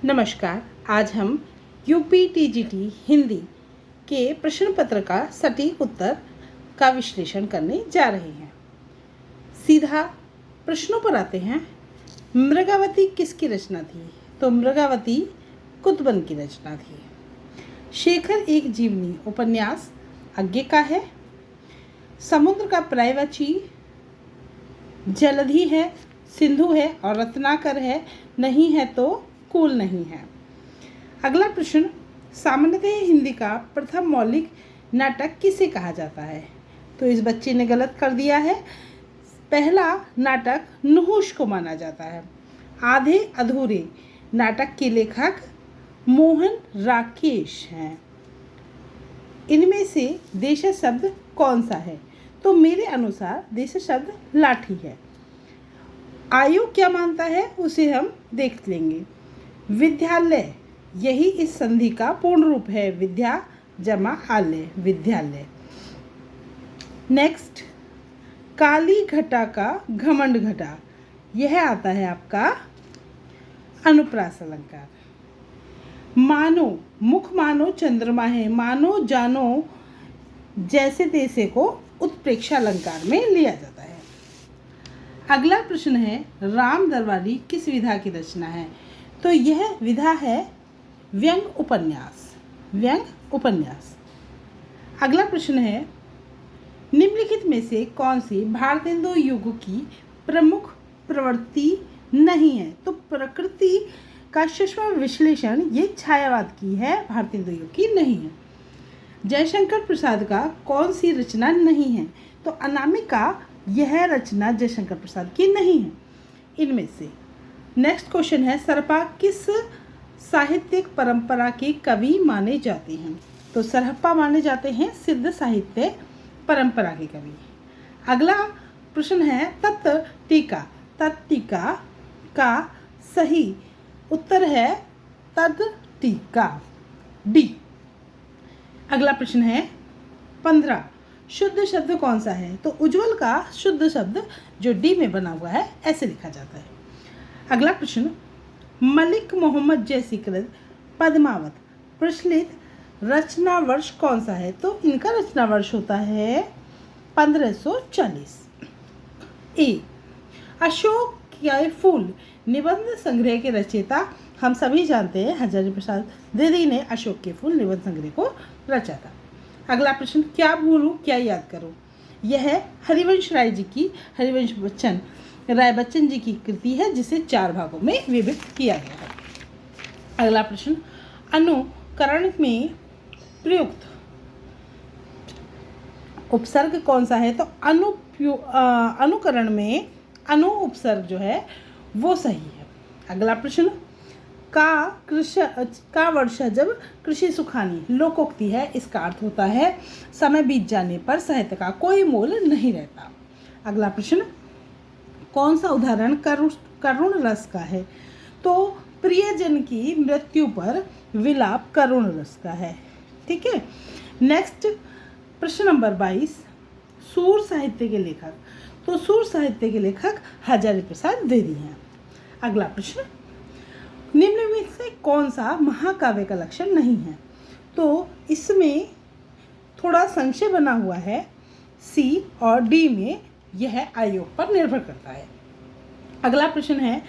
नमस्कार। आज हम यूपीटीजीटी हिंदी के प्रश्न पत्र का सटीक उत्तर का विश्लेषण करने जा रहे हैं। सीधा प्रश्नों पर आते हैं। मृगावती किसकी रचना थी? तो मृगावती कुतुबन की रचना थी। शेखर एक जीवनी उपन्यास आज्ञे का है। समुद्र का पर्यायवाची जलधि है, सिंधु है और रत्नाकर है, नहीं है तो कूल नहीं है। अगला प्रश्न, सामान्यतः हिंदी का प्रथम मौलिक नाटक किसे कहा जाता है? तो इस बच्चे ने गलत कर दिया है। पहला नाटक नहुष को माना जाता है। आधे अधूरे नाटक के लेखक मोहन राकेश हैं। इनमें से देश शब्द कौन सा है? तो मेरे अनुसार देश शब्द लाठी है। आयोग क्या मानता है उसे हम देख लेंगे। विद्यालय, यही इस संधि का पूर्ण रूप है। विद्या जमा आलय, विद्यालय। नेक्स्ट, काली घटा का घमंड घटा, यह आता है आपका अनुप्रास अलंकार। मानो, मुख मानो चंद्रमा है, मानो जानो जैसे तैसे को उत्प्रेक्षा अलंकार में लिया जाता है। अगला प्रश्न है, राम दरबारी किस विधा की रचना है? तो यह विधा है व्यंग उपन्यास। व्यंग उपन्यास। अगला प्रश्न है, निम्नलिखित में से कौन सी भारतेंदु युग की प्रमुख प्रवृत्ति नहीं है? तो प्रकृति का सूक्ष्म विश्लेषण ये छायावाद की है, भारतेंदु युग की नहीं है। जयशंकर प्रसाद का कौन सी रचना नहीं है? तो अनामिका, यह रचना जयशंकर प्रसाद की नहीं है। इनमें से नेक्स्ट क्वेश्चन है, सरपा किस साहित्यिक परंपरा के कवि माने जाते हैं? तो सरहप्पा माने जाते हैं सिद्ध साहित्य परंपरा के कवि। अगला प्रश्न है, तत् टीका। तत् टीका का सही उत्तर है तद टीका, डी। अगला प्रश्न है 15, शुद्ध शब्द कौन सा है? तो उज्ज्वल का शुद्ध शब्द जो डी में बना हुआ है ऐसे लिखा जाता है। अगला प्रश्न, मलिक मोहम्मद जैसी कृत पद्मावत प्रचलित रचना वर्ष कौन सा है? तो इनका रचना वर्ष होता है 1540। ए, अशोक के फूल निबंध संग्रह के रचयिता हम सभी जानते हैं हजारी प्रसाद द्विवेदी ने अशोक के फूल निबंध संग्रह को रचा था। अगला प्रश्न, क्या भूलूं क्या याद करूं? यह हरिवंश राय बच्चन जी की कृति है जिसे 4 भागों में विभक्त किया गया है। अगला प्रश्न, अनुकरण में प्रयुक्त उपसर्ग कौन सा है? तो अनुकरण में अनु उपसर्ग जो है वो सही है। अगला प्रश्न, का वर्षा जब कृषि सुखानी लोकोक्ति है, इसका अर्थ होता है समय बीत जाने पर साहित्य का कोई मोल नहीं रहता। अगला प्रश्न, कौन सा उदाहरण करुण रस का है? तो प्रियजन की मृत्यु पर विलाप करुण रस का है। ठीक है। नेक्स्ट प्रश्न नंबर 22, सूर साहित्य के लेखक। तो सूर साहित्य के लेखक हजारी प्रसाद द्विवेदी हैं। अगला प्रश्न, निम्न में से कौन सा महाकाव्य का लक्षण नहीं है? तो इसमें थोड़ा संशय बना हुआ है, सी और डी में, यह आयोग पर निर्भर करता है। अगला प्रश्न है,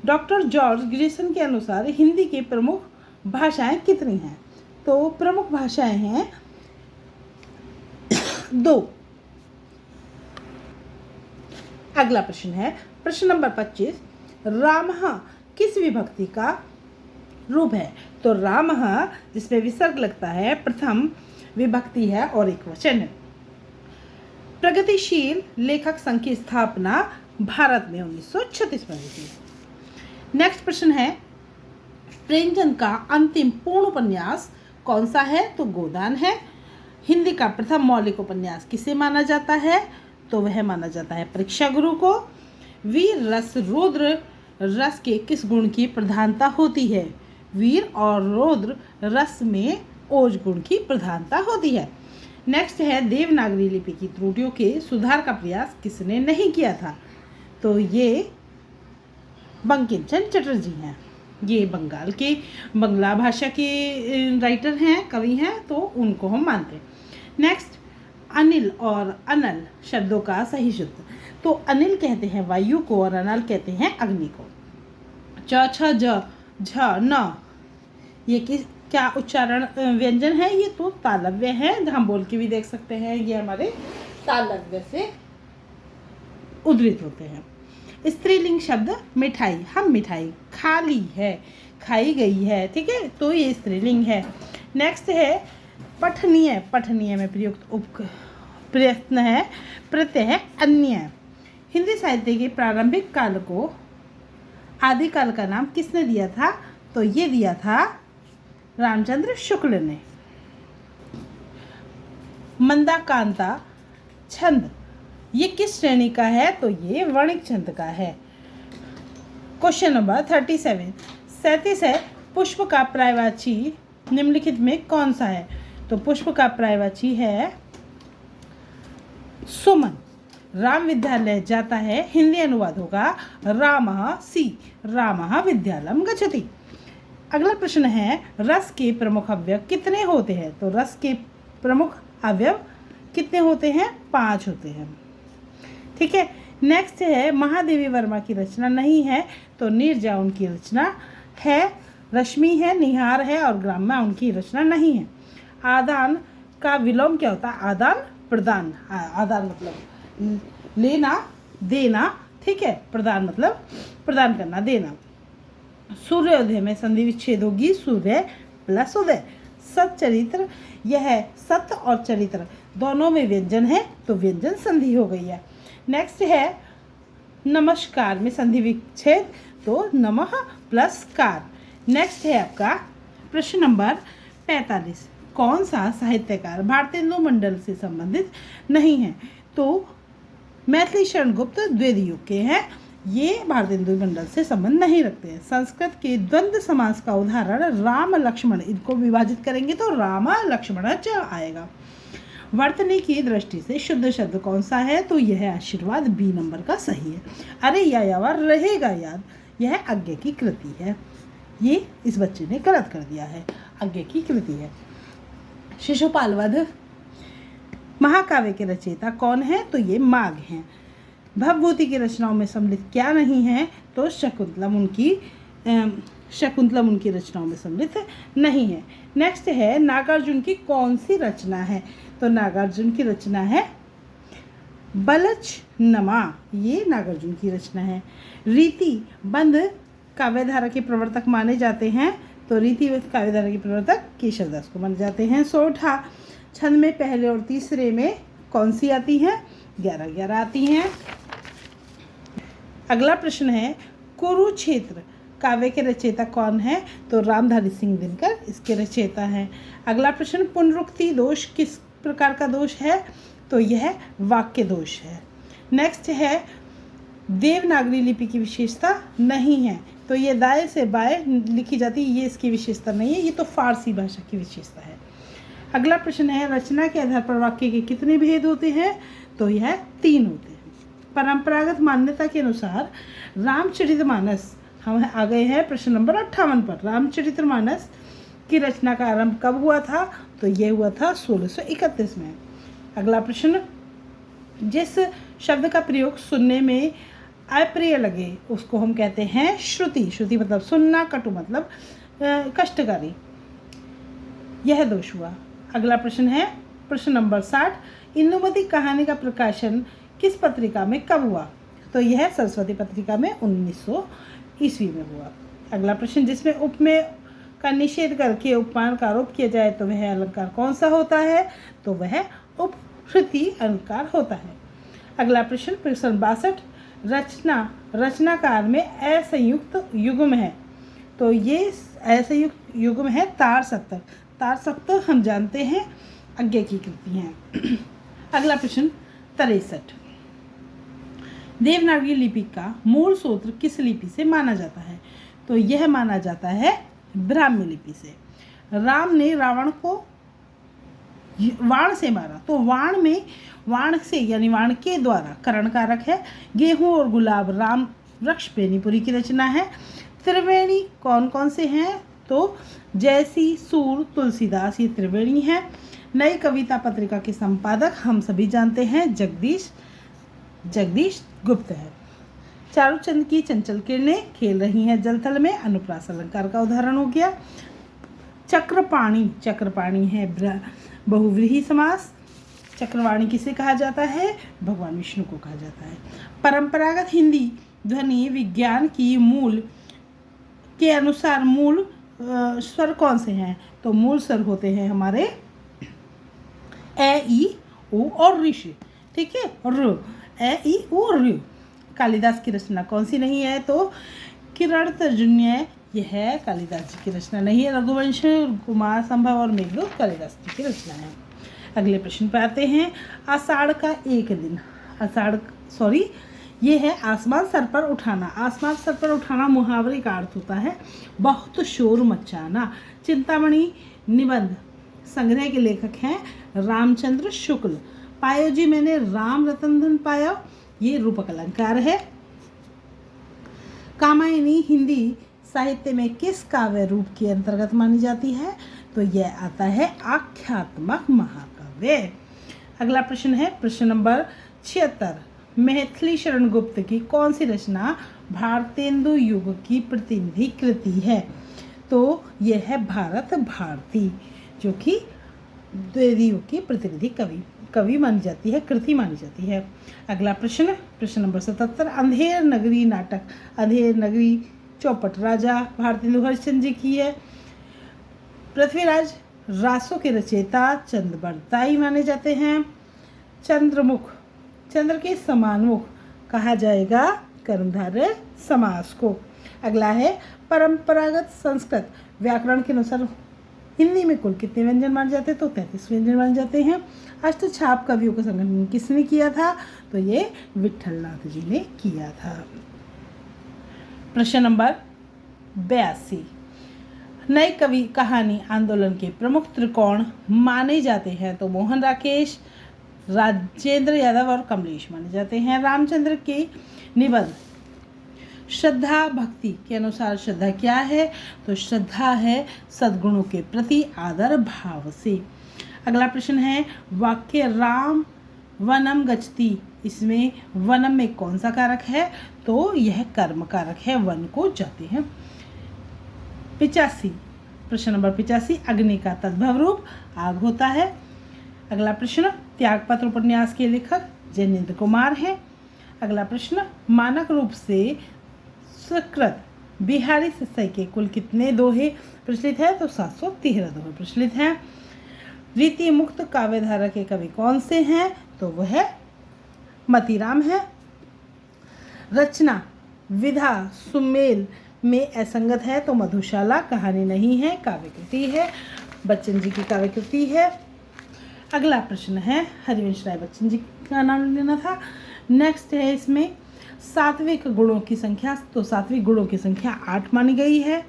डॉक्टर जॉर्ज ग्रिसन के अनुसार हिंदी की प्रमुख भाषाएं कितनी हैं? तो प्रमुख भाषाएं हैं 2। अगला प्रश्न है, प्रश्न नंबर 25, रामः किस विभक्ति का रूप है? तो रामः जिसमें विसर्ग लगता है प्रथम विभक्ति है और एक वचन है। प्रगतिशील लेखक संघ की स्थापना भारत में 1936 में हुई थी। नेक्स्ट प्रश्न है, प्रेमचंद का अंतिम पूर्ण उपन्यास कौन सा है? तो गोदान है। हिंदी का प्रथम मौलिक उपन्यास किसे माना जाता है? तो वह माना जाता है परीक्षा गुरु को। वीर रस रौद्र रस के किस गुण की प्रधानता होती है? वीर और रौद्र रस में ओज गुण की प्रधानता होती है। नेक्स्ट है, देवनागरी लिपि की त्रुटियों के सुधार का प्रयास किसने नहीं किया था? तो ये बंकिम चंद्र चटर्जी हैं। ये बंगाल के बंगला भाषा के राइटर हैं, कवि हैं, तो उनको हम मानते हैं। नेक्स्ट, अनिल और अनल शब्दों का सही शुद्ध। तो अनिल कहते हैं वायु को और अनल कहते हैं अग्नि को। च छ ज झ न, ये क्या उच्चारण व्यंजन है? ये तो तालव्य है, हम बोल के भी देख सकते हैं, ये हमारे तालव्य से उद्धृत होते हैं। स्त्रीलिंग शब्द मिठाई, हम मिठाई खा ली है, खाई गई है, ठीक है, तो ये स्त्रीलिंग है। नेक्स्ट है पठनीय, पठनीय में प्रयुक्त प्रयत्न है, प्रत्यय है अन्य। हिंदी साहित्य के प्रारंभिक काल को आदिकाल का नाम किसने दिया था? तो ये दिया था रामचंद्र शुक्ल ने। मंदाकांता छंद, ये किस श्रेणी का है? तो ये वर्णिक छंद का है। क्वेश्चन नंबर 37 है, पुष्प का पर्यायवाची निम्नलिखित में कौन सा है? तो पुष्प का पर्यायवाची है सुमन। राम विद्यालय जाता है, हिंदी अनुवाद होगा रामः विद्यालयम गच्छति। अगला प्रश्न है, रस के प्रमुख अवयव कितने होते हैं? तो रस के प्रमुख अवयव कितने होते हैं? 5 होते हैं, ठीक है। नेक्स्ट है, महादेवी वर्मा की रचना नहीं है, तो नीरजा उनकी रचना है, रश्मि है, निहार है और ग्राम्या उनकी रचना नहीं है। आदान का विलोम क्या होता है? आदान प्रदान। आदान मतलब लेना देना, ठीक है, प्रदान मतलब प्रदान करना देना। सूर्योदय में संधि विच्छेद होगी सूर्य प्लस उदय। सच्चरित्र, यह सत्य और चरित्र दोनों में व्यंजन है, तो व्यंजन संधि हो गई है। नेक्स्ट है नमस्कार में संधि विच्छेद, तो नमः प्लस कार। नेक्स्ट है आपका प्रश्न नंबर 45, कौन सा साहित्यकार भारतेंदु मंडल से संबंधित नहीं है? तो मैथिली शरण गुप्त द्वितीय युग के हैं, ये भारतेंदु मंडल से संबंध नहीं रखते हैं। संस्कृत के द्वंद्व समास का उदाहरण राम लक्ष्मण, इनको विभाजित करेंगे तो राम लक्ष्मण आएगा। वर्तनी की दृष्टि से शुद्ध शब्द कौन सा है? तो यह आशीर्वाद, बी नंबर का सही है। अरे यायावर रहेगा याद, यह आज्ञा की कृति है, ये इस बच्चे ने गलत कर दिया है, आज्ञा की कृति है। शिशुपाल वध महाकाव्य के रचयिता कौन है? तो ये माघ हैं। भवभूति की रचनाओं में सम्मिलित क्या नहीं है? तो शकुंतलम उनकी रचनाओं में सम्मिलित नहीं है। नेक्स्ट है, नागार्जुन की कौन सी रचना है? तो नागार्जुन की रचना है बलचनमा, ये नागार्जुन की रचना है। रीति बंध काव्यधारा के प्रवर्तक माने जाते हैं, तो रीति काव्यधारा के प्रवर्तक केशवदास को माने जाते हैं। सोठा छंद में पहले और तीसरे में कौन सी आती हैं? 11 आती हैं। अगला प्रश्न है, कुरुक्षेत्र काव्य के रचयिता कौन है? तो रामधारी सिंह दिनकर इसके रचयिता हैं। अगला प्रश्न, पुनरुक्ति दोष किस प्रकार का दोष है? तो यह वाक्य दोष है। नेक्स्ट है, देवनागरी लिपि की विशेषता नहीं है, तो ये दाएं से बाएं लिखी जाती है, ये इसकी विशेषता नहीं है, ये तो फारसी भाषा की विशेषता है। अगला प्रश्न है, रचना के आधार पर वाक्य के कितने भेद होते हैं? तो यह 3 होते हैं। परंपरागत मान्यता के अनुसार रामचरितमानस, हम आ गए हैं प्रश्न नंबर 58 पर। रामचरितमानस की रचना का आरंभ कब हुआ था? तो यह हुआ था 1631 में। अगला प्रश्न, जिस शब्द का प्रयोग सुनने में अप्रिय लगे उसको हम कहते हैं श्रुति। श्रुति मतलब सुनना, कटु मतलब कष्टकारी, यह दोष हुआ। अगला प्रश्न है प्रश्न नंबर 60, इंदुमती कहानी का प्रकाशन किस पत्रिका में कब हुआ? तो यह सरस्वती पत्रिका में 1900 ईस्वी में हुआ। अगला प्रश्न, जिसमें उपमेय का निषेध करके उपमान का आरोप किया जाए तो वह अलंकार कौन सा होता है? तो वह उपश्रुति अलंकार होता है। अगला प्रश्न 62, रचनाकार में असंयुक्त युग्म है, तो ये असंयुक्त युग्म है तार सप्तक। तार सप्तक हम जानते हैं आज्ञा की कृति हैं। अगला प्रश्न 63, देवनागरी लिपि का मूल सूत्र किस लिपि से माना जाता है? तो यह माना जाता है ब्राह्मी लिपि से। राम ने रावण को वाण से मारा, तो वाण से यानी वाण के द्वारा करण कारक है। गेहूं और गुलाब राम वृक्ष बेनीपुरी की रचना है। त्रिवेणी कौन कौन से हैं? तो जयसी, सूर, तुलसीदास, ये त्रिवेणी हैं। नई कविता पत्रिका के संपादक हम सभी जानते हैं जगदीश गुप्त है। चारूचंद की चंचल किरणें खेल रही हैं जल थल में, अनुप्रास अलंकार का उदाहरण हो गया। चक्रपाणी है बहुव्रीहि समास। चक्रवाणी किसे कहा जाता है? भगवान विष्णु को कहा जाता है। परंपरागत हिंदी ध्वनि विज्ञान की मूल के अनुसार मूल स्वर कौन से हैं? तो मूल स्वर होते हैं हमारे ए, ई, उ और ऋ। ठीक है, र, ए, ई, उ और ऋ। कालिदास की रचना कौन सी नहीं है? तो किरण तर्जन्य, यह है कालिदास जी की रचना नहीं है। रघुवंश, कुमार संभव और मेघदूत कालिदास जी की रचना है। अगले प्रश्न पर आते हैं। आषाढ़ का एक दिन, ये है आसमान सर पर उठाना। आसमान सर पर उठाना मुहावरे का अर्थ होता है बहुत शोर मचाना। चिंतामणि निबंध संग्रह के लेखक हैं रामचंद्र शुक्ल। पायो जी मैंने राम रतन धन पाया, ये रूपक अलंकार है। कामायनी हिंदी साहित्य में किस काव्य रूप के अंतर्गत मानी जाती है? तो यह आता है आख्यात्मक महाकाव्य। अगला प्रश्न है प्रश्न नंबर 76। मैथिली शरण गुप्त की कौन सी रचना भारतेंदु युग की प्रतिनिधि कृति है? तो यह है भारत भारती, जो कि द्विवेदी युग की प्रतिनिधि कवि मानी जाती है, कृति मानी जाती है। अगला प्रश्न नंबर 77। अंधेर नगरी नाटक, अंधेर नगरी चौपट राजा भारतेंदु हरिश्चंद्र जी की है। पृथ्वीराज रासों के रचयिता चंद्रबरदाई माने जाते हैं। चंद्रमुख, चंद्र के समानमुख कहा जाएगा कर्मधारय समास को। अगला है परंपरागत संस्कृत व्याकरण के अनुसार हिंदी में कुल कितने व्यंजन माने जाते हैं? तो 33 व्यंजन माने जाते हैं। अष्टछाप कवियों का संगठन किसने किया था? तो ये विट्ठलनाथ जी ने किया था। प्रश्न नंबर 82। नई कवि कहानी आंदोलन के प्रमुख त्रिकोण माने जाते हैं? तो मोहन राकेश, राजेंद्र यादव और कमलेश माने जाते हैं। रामचंद्र के निबंध श्रद्धा भक्ति के अनुसार श्रद्धा क्या है? तो श्रद्धा है सद्गुणों के प्रति आदर भाव से। अगला प्रश्न है वाक्य राम वनम गच्छति, इसमें वनम में कौन सा कारक है? तो यह कर्म कारक है, वन को जाते हैं। 85, प्रश्न नंबर 85। अग्नि का तद्भव रूप आग होता है। अगला प्रश्न त्यागपत्र उपन्यास के लेखक जयेंद्र कुमार हैं। अगला प्रश्न मानक रूप से स्वीकृत बिहारी सस्सई के कुल कितने दोहे प्रचलित है? तो 713 दोहे प्रचलित हैं। रीति मुक्त काव्यधारा के कवि कौन से हैं? तो वह मतीराम है। रचना विधा सुमेल में असंगत है, तो मधुशाला कहानी नहीं है, काव्यकृति है, बच्चन जी की काव्यकृति है। अगला प्रश्न है हरिवंश राय बच्चन जी का नाम लेना था। नेक्स्ट है इसमें सात्विक गुणों की संख्या, तो सात्विक गुणों की संख्या 8 मानी गई है।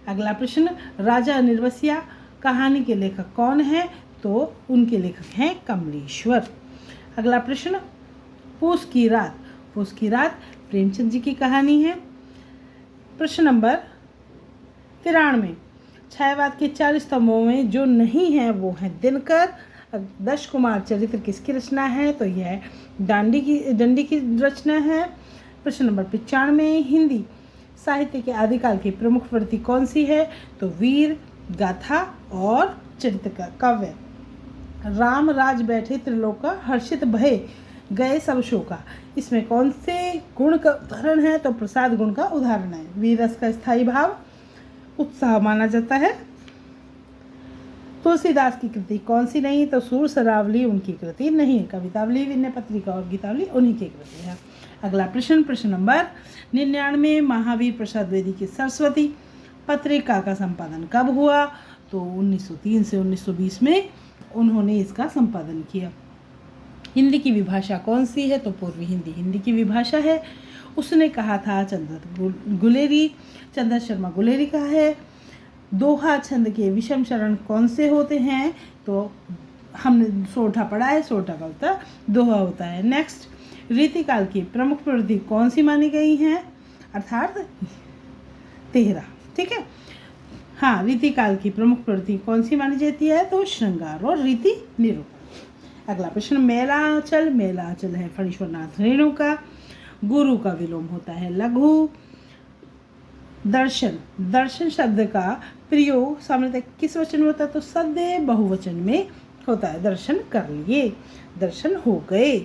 अगला प्रश्न राजा निर्वसिया कहानी के लेखक कौन है? तो उनके लेखक हैं कमलेश्वर। अगला प्रश्न पूस की रात, पूस की रात प्रेमचंद जी की कहानी है। प्रश्न नंबर 93। छायावाद के 4 स्तंभों में जो नहीं है वो है दिनकर। दश कुमार चरित्र किसकी रचना है? तो यह दंडी की रचना है। प्रश्न नंबर 95। हिंदी साहित्य के आदिकाल की प्रमुख वृत्ति कौन सी है? तो वीर गाथा और चरित्र का काव्य। राम राज बैठे त्रिलोका हर्षित भय गए सब शोका, इसमें कौन से गुण का उदाहरण है? तो प्रसाद गुण का उदाहरण है। वीर रस का स्थायी भाव उत्साह माना जाता है। तुलसीदास की कृति कौन सी नहीं? तो सूर सरावली उनकी कृति नहीं है। कवितावली विनय पत्रिका और गीतावली उन्हीं की कृति है। अगला प्रश्न नंबर 99। महावीर प्रसाद द्विवेदी की सरस्वती पत्रिका का संपादन कब हुआ? तो 1903 से 1920 में उन्होंने इसका संपादन किया। हिंदी की विभाषा कौन सी है? तो पूर्वी हिंदी हिंदी की विभाषा है। उसने कहा था चंद्र शर्मा गुलेरी का है। दोहा छंद के विषम चरण कौन से होते हैं? तो हमने सोठा पढ़ा है, सोठा का उत्तर दोहा होता है। नेक्स्ट रीतिकाल की प्रमुख प्रवृत्ति कौन सी मानी गई है? अर्थात तेहरा। ठीक है। हाँ, रीतिकाल की प्रमुख प्रवृत्ति कौन सी मानी जाती है? तो श्रृंगार और रीति निरूपण। अगला प्रश्न, मेलांचल। मेलांचल है फणीश्वरनाथ रेणु का। गुरु का विलोम होता है लघु। दर्शन। दर्शन शब्द का प्रयोग सामान्यतः किस वचन में होता है? तो सदैव बहुवचन में होता है। दर्शन कर लिए, दर्शन हो गए।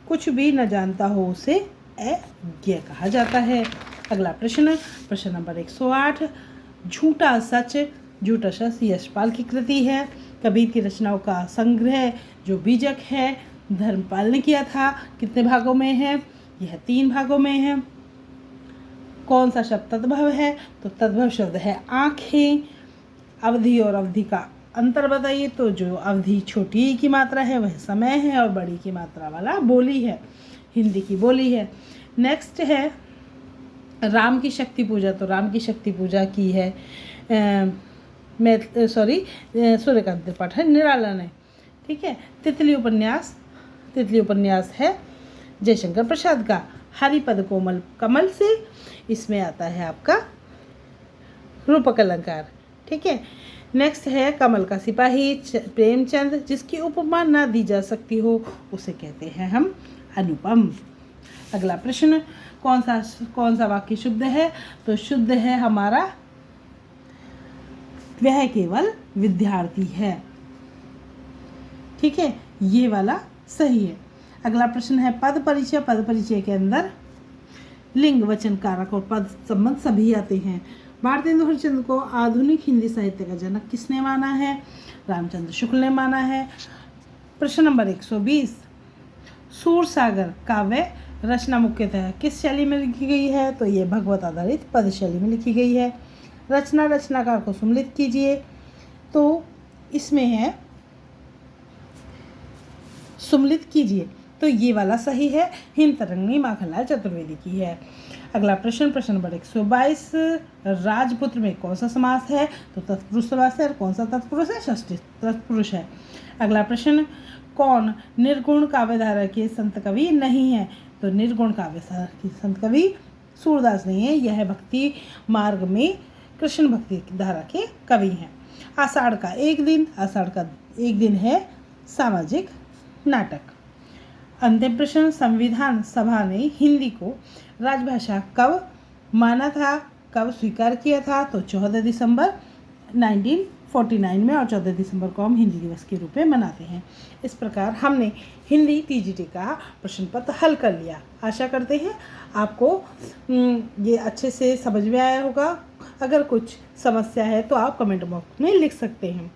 कुछ भी न जानता हो उसे अज्ञ कहा जाता है। अगला प्रश्न, प्रश्न नंबर 108, झूठा सच। झूठा सच यशपाल की कृति है। कबीर की रचनाओं का संग्रह जो बीजक है, धर्मपाल ने किया था। कितने भागों में है? यह 3 भागों में है। कौन सा शब्द तद्भव है? तो तद्भव शब्द है आँखें। अवधि और अवधि का अंतर बताइए। तो जो अवधि छोटी की मात्रा है वह समय है और बड़ी की मात्रा वाला बोली है, हिंदी की बोली है। नेक्स्ट है राम की शक्ति पूजा। तो राम की शक्ति पूजा की है सूर्यकांत त्रिपाठी है, निराला ने। ठीक है। तितली उपन्यास। तितली उपन्यास है जयशंकर प्रसाद का। हरिपद कोमल कमल से, इसमें आता है आपका रूपक अलंकार। ठीक है। नेक्स्ट है कमल का सिपाही प्रेमचंद। जिसकी उपमा ना दी जा सकती हो उसे कहते हैं हम अनुपम। अगला प्रश्न, कौन सा वाक्य शुद्ध है? तो शुद्ध है हमारा वह केवल विद्यार्थी है। ठीक है, ये वाला सही है। अगला प्रश्न है पद परिचय। पद परिचय के अंदर लिंग, वचन, कारक और पद संबंध सभी आते हैं। भारतेंदु हरिश्चंद्र को आधुनिक हिंदी साहित्य का जनक किसने माना है? रामचंद्र शुक्ल ने माना है। प्रश्न नंबर 120, सूरसागर काव्य रचना मुख्यतः किस शैली में लिखी गई है? तो ये भगवत आधारित पद शैली में लिखी गई है। रचना, रचनाकार को सम्मिलित कीजिए। तो इसमें है सम्मिलित कीजिए, तो ये वाला सही है। हिमतरंगिणी माखनलाल चतुर्वेदी की है। अगला प्रश्न, प्रश्न नंबर 122, राजपुत्र में कौन सा समास है? तो तत्पुरुष समास है। और कौन सा तत्पुरुष है? षष्ठी तत्पुरुष है। अगला प्रश्न, कौन निर्गुण काव्यधारा के संत कवि नहीं है? तो निर्गुण काव्यधारा के संत कवि सूरदास नहीं है, यह भक्ति मार्ग में कृष्ण भक्ति धारा के कवि हैं। आषाढ़ का एक दिन। आषाढ़ का एक दिन है सामाजिक नाटक। अंतिम प्रश्न, संविधान सभा ने हिंदी को राजभाषा कब माना था, कब स्वीकार किया था? तो 14 दिसंबर 1949 में, और 14 दिसंबर को हम हिंदी दिवस के रूप में मनाते हैं। इस प्रकार हमने हिंदी टीजीटी का प्रश्न पत्र हल कर लिया। आशा करते हैं आपको ये अच्छे से समझ में आया होगा। अगर कुछ समस्या है तो आप कमेंट बॉक्स में लिख सकते हैं।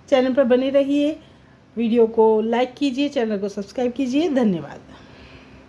चैनल पर बने रहिए, वीडियो को लाइक कीजिए, चैनल को सब्सक्राइब कीजिए। धन्यवाद।